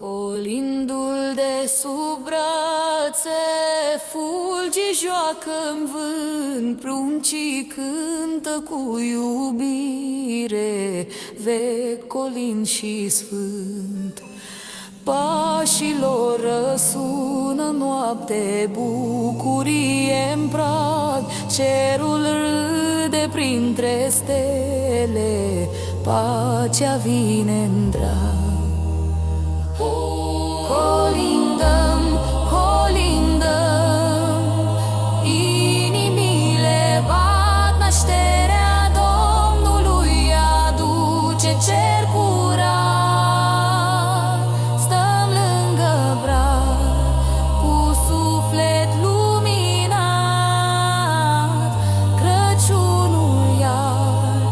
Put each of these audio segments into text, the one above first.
Colindul de sub brațe, fulgi joacă-n vânt, pruncii cântă cu iubire, vechi colind și sfânt. Pașilor răsună noapte, bucurie-n prag, cerul râde printre stele, pacea vine-n drag. Colindăm, colindăm, inimile bat, nașterea Domnului aduce cer curat. Stăm lângă brad, cu suflet luminat, Crăciunul iar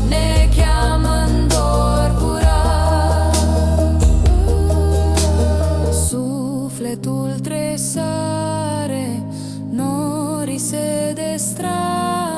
ne cheamă-n dor curat. Sufletul tresare, norii se destrare.